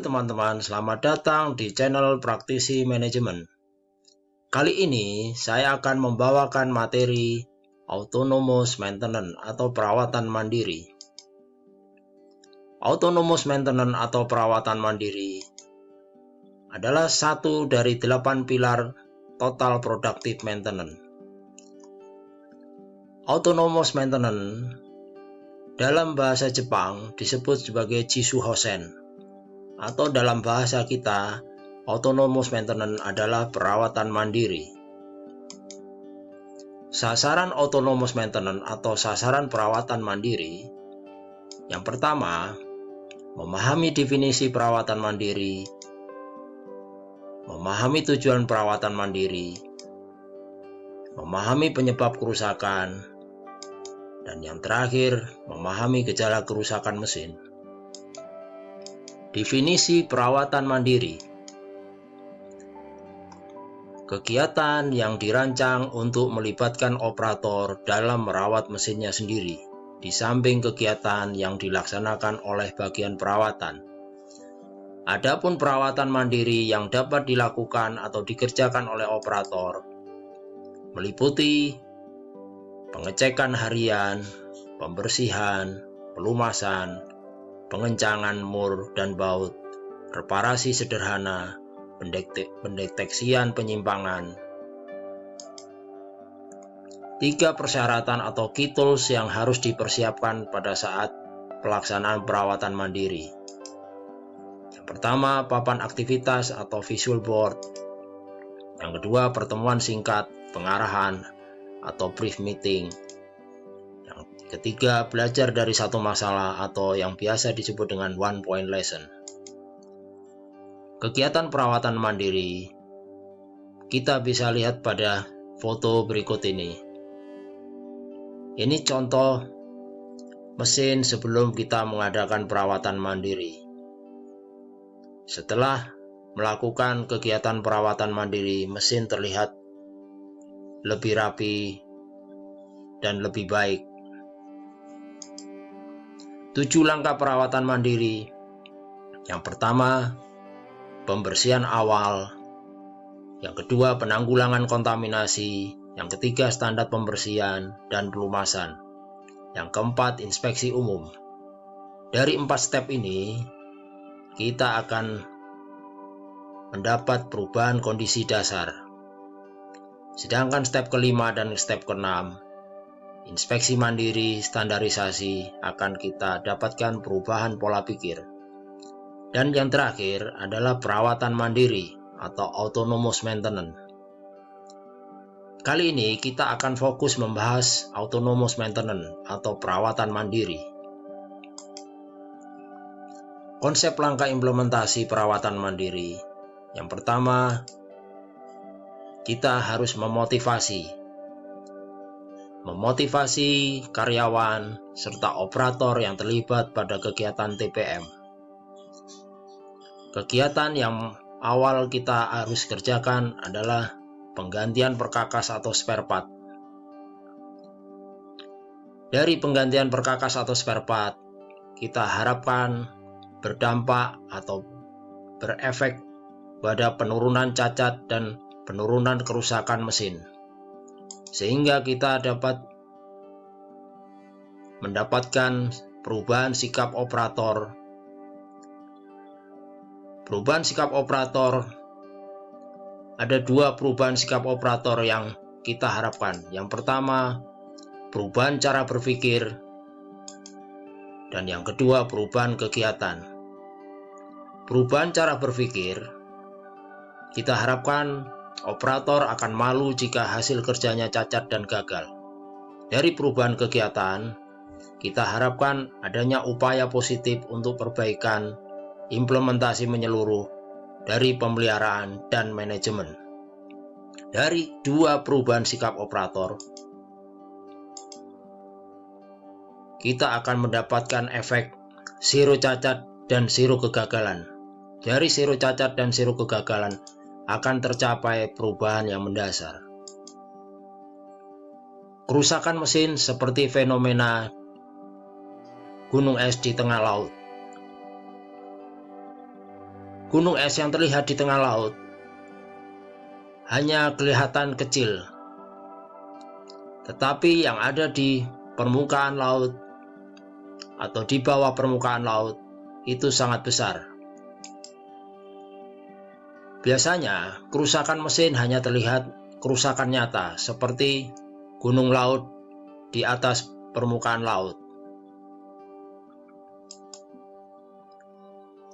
teman-teman, selamat datang di channel Praktisi Manajemen. Kali ini saya akan membawakan materi Autonomous Maintenance atau perawatan mandiri. Autonomous Maintenance atau perawatan mandiri adalah satu dari 8 pilar Total Productive Maintenance. Autonomous Maintenance dalam bahasa Jepang disebut sebagai Jisoo Hosen. Atau dalam bahasa kita, autonomous maintenance adalah perawatan mandiri. Sasaran autonomous maintenance atau sasaran perawatan mandiri, yang pertama, memahami definisi perawatan mandiri, memahami tujuan perawatan mandiri, memahami penyebab kerusakan, dan yang terakhir, memahami gejala kerusakan mesin. Definisi perawatan mandiri. Kegiatan yang dirancang untuk melibatkan operator dalam merawat mesinnya sendiri, di samping kegiatan yang dilaksanakan oleh bagian perawatan. Adapun perawatan mandiri yang dapat dilakukan atau dikerjakan oleh operator, meliputi pengecekan harian, pembersihan, pelumasan, pengencangan mur dan baut, reparasi sederhana, pendeteksian penyimpangan. 3 persyaratan atau key tools yang harus dipersiapkan pada saat pelaksanaan perawatan mandiri. Yang pertama, papan aktivitas atau visual board. Yang kedua, pertemuan singkat, pengarahan atau brief meeting. Ketiga, belajar dari satu masalah atau yang biasa disebut dengan one point lesson. Kegiatan perawatan mandiri kita bisa lihat pada foto berikut ini. Ini contoh mesin sebelum kita mengadakan perawatan mandiri. Setelah melakukan kegiatan perawatan mandiri, mesin terlihat lebih rapi dan lebih baik. 7 langkah perawatan mandiri. Yang pertama, pembersihan awal. Yang kedua, penanggulangan kontaminasi. Yang ketiga, standar pembersihan dan pelumasan. Yang keempat, inspeksi umum. Dari 4 step ini, kita akan mendapat perubahan kondisi dasar. Sedangkan step kelima dan step keenam, inspeksi mandiri, standarisasi, akan kita dapatkan perubahan pola pikir. Dan yang terakhir adalah perawatan mandiri atau autonomous maintenance. Kali ini kita akan fokus membahas autonomous maintenance atau perawatan mandiri. Konsep langkah implementasi perawatan mandiri. Yang pertama, kita harus memotivasi karyawan serta operator yang terlibat pada kegiatan TPM. Kegiatan yang awal kita harus kerjakan adalah penggantian perkakas atau spare part. Dari penggantian perkakas atau spare part, kita harapkan berdampak atau berefek pada penurunan cacat dan penurunan kerusakan mesin, sehingga kita dapat mendapatkan perubahan sikap operator. Perubahan sikap operator, ada 2 perubahan sikap operator yang kita harapkan. Yang pertama, perubahan cara berpikir, dan yang kedua, perubahan kegiatan. Perubahan cara berpikir, kita harapkan operator akan malu jika hasil kerjanya cacat dan gagal. Dari perubahan kegiatan, kita harapkan adanya upaya positif untuk perbaikan, implementasi menyeluruh dari pemeliharaan dan manajemen. Dari 2 perubahan sikap operator, kita akan mendapatkan efek zero cacat dan zero kegagalan. Dari zero cacat dan zero kegagalan akan tercapai perubahan yang mendasar. Kerusakan mesin seperti fenomena gunung es di tengah laut. gunung es yang terlihat di tengah laut hanya kelihatan kecil, tetapi yang ada di permukaan laut atau di bawah permukaan laut itu sangat besar. Biasanya kerusakan mesin hanya terlihat kerusakan nyata seperti gunung laut di atas permukaan laut.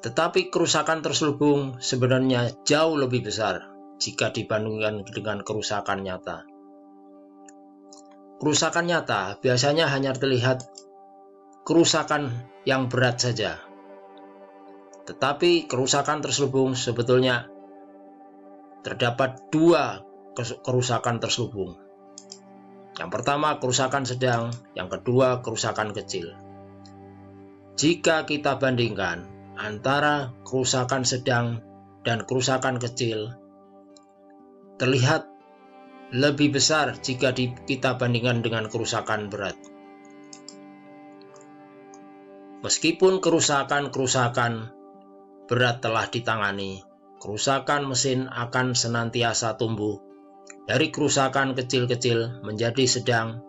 Tetapi kerusakan terselubung sebenarnya jauh lebih besar jika dibandingkan dengan kerusakan nyata. Kerusakan nyata biasanya hanya terlihat kerusakan yang berat saja. Tetapi kerusakan terselubung sebetulnya terdapat dua kerusakan terselubung. Yang pertama kerusakan sedang, yang kedua kerusakan kecil. Jika kita bandingkan antara kerusakan sedang dan kerusakan kecil, terlihat lebih besar jika kita bandingkan dengan kerusakan berat. Meskipun kerusakan berat telah ditangani, kerusakan mesin akan senantiasa tumbuh dari kerusakan kecil-kecil menjadi sedang,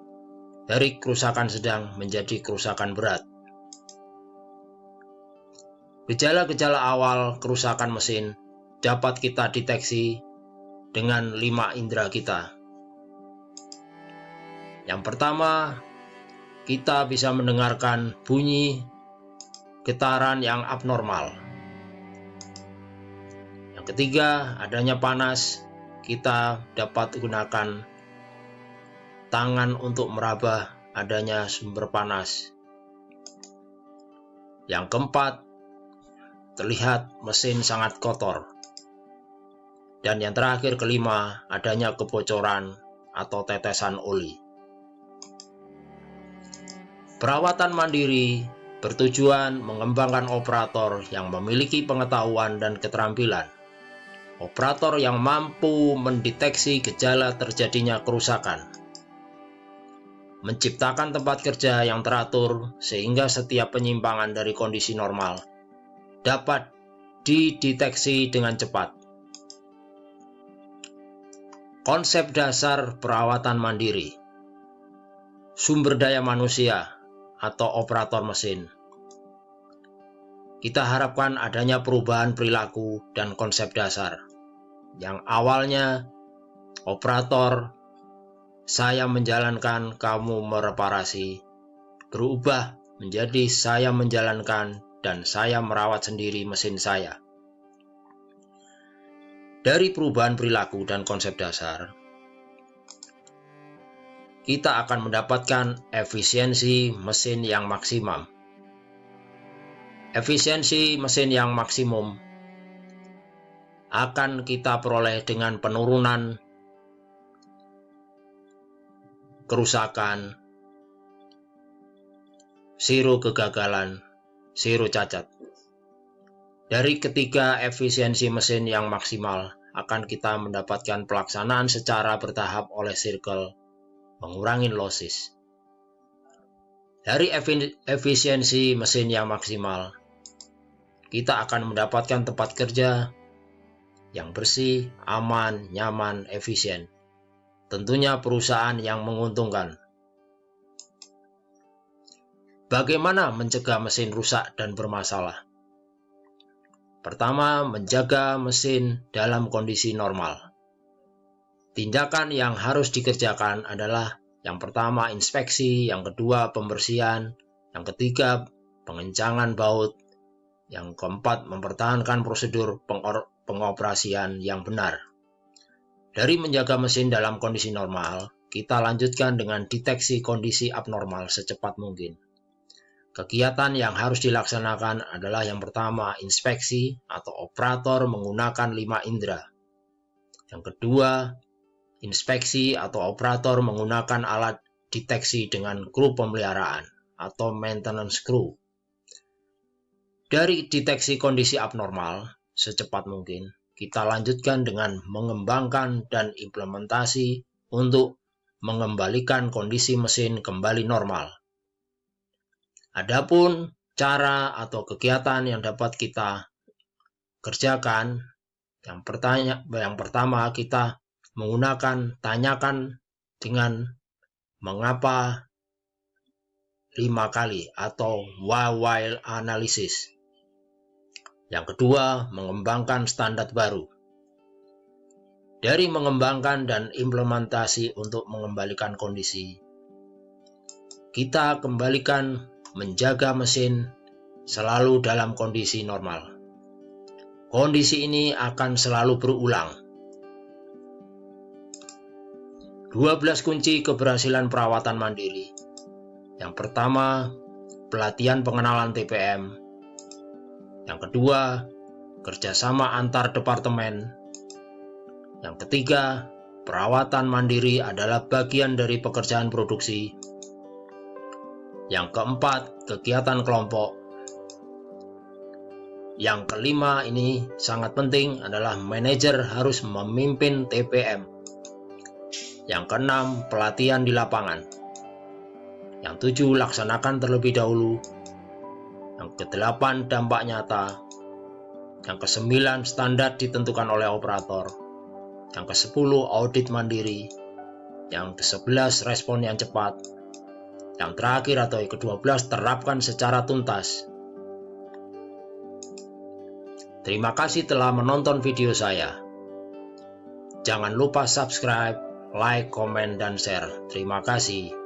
dari kerusakan sedang menjadi kerusakan berat. Gejala-gejala awal kerusakan mesin dapat kita deteksi dengan 5 indera kita. Yang pertama, kita bisa mendengarkan bunyi getaran yang abnormal. Yang ketiga, adanya panas. Kita dapat gunakan tangan untuk meraba adanya sumber panas. Yang keempat, terlihat mesin sangat kotor. Dan yang terakhir, kelima, adanya kebocoran atau tetesan oli. Perawatan mandiri bertujuan mengembangkan operator yang memiliki pengetahuan dan keterampilan. Operator yang mampu mendeteksi gejala terjadinya kerusakan. Menciptakan tempat kerja yang teratur sehingga setiap penyimpangan dari kondisi normal dapat dideteksi dengan cepat. Konsep dasar perawatan mandiri. Sumber daya manusia atau operator mesin. Kita harapkan adanya perubahan perilaku dan konsep dasar. Yang awalnya operator, saya menjalankan, kamu mereparasi, berubah menjadi saya menjalankan dan saya merawat sendiri mesin saya. Dari perubahan perilaku dan konsep dasar, kita akan mendapatkan efisiensi mesin yang maksimum. Efisiensi mesin yang maksimum akan kita peroleh dengan penurunan kerusakan, zero kegagalan, zero cacat. Dari ketiga efisiensi mesin yang maksimal akan kita mendapatkan pelaksanaan secara bertahap oleh circle, mengurangi losses. Dari efisiensi mesin yang maksimal, kita akan mendapatkan tempat kerja yang bersih, aman, nyaman, efisien. Tentunya perusahaan yang menguntungkan. Bagaimana mencegah mesin rusak dan bermasalah? Pertama, menjaga mesin dalam kondisi normal. Tindakan yang harus dikerjakan adalah yang pertama inspeksi, yang kedua pembersihan, yang ketiga pengencangan baut, yang keempat mempertahankan prosedur pengoperasian yang benar. Dari menjaga mesin dalam kondisi normal, kita lanjutkan dengan deteksi kondisi abnormal secepat mungkin. Kegiatan yang harus dilaksanakan adalah yang pertama inspeksi atau operator menggunakan 5 indera. Yang kedua, inspeksi atau operator menggunakan alat deteksi dengan kru pemeliharaan atau maintenance crew. Dari deteksi kondisi abnormal secepat mungkin, kita lanjutkan dengan mengembangkan dan implementasi untuk mengembalikan kondisi mesin kembali normal. Adapun cara atau kegiatan yang dapat kita kerjakan, yang pertama kita menggunakan tanyakan dengan mengapa 5 kali atau why while analysis. Yang kedua, mengembangkan standar baru. Dari mengembangkan dan implementasi untuk mengembalikan kondisi, kita kembalikan menjaga mesin selalu dalam kondisi normal. Kondisi ini akan selalu berulang. 12 kunci keberhasilan perawatan mandiri. Yang pertama, pelatihan pengenalan TPM. Yang kedua, kerjasama antar departemen. Yang ketiga, perawatan mandiri adalah bagian dari pekerjaan produksi. Yang keempat, kegiatan kelompok. Yang kelima, ini sangat penting, adalah manajer harus memimpin TPM. Yang keenam, pelatihan di lapangan. Yang tujuh, laksanakan terlebih dahulu. Yang kedelapan, dampak nyata. Yang kesembilan, standar ditentukan oleh operator. Yang kesepuluh, audit mandiri. Yang ke-11, respon yang cepat. Yang terakhir atau yang ke-12, terapkan secara tuntas. Terima kasih telah menonton video saya. Jangan lupa subscribe, like, komen, dan share. Terima kasih.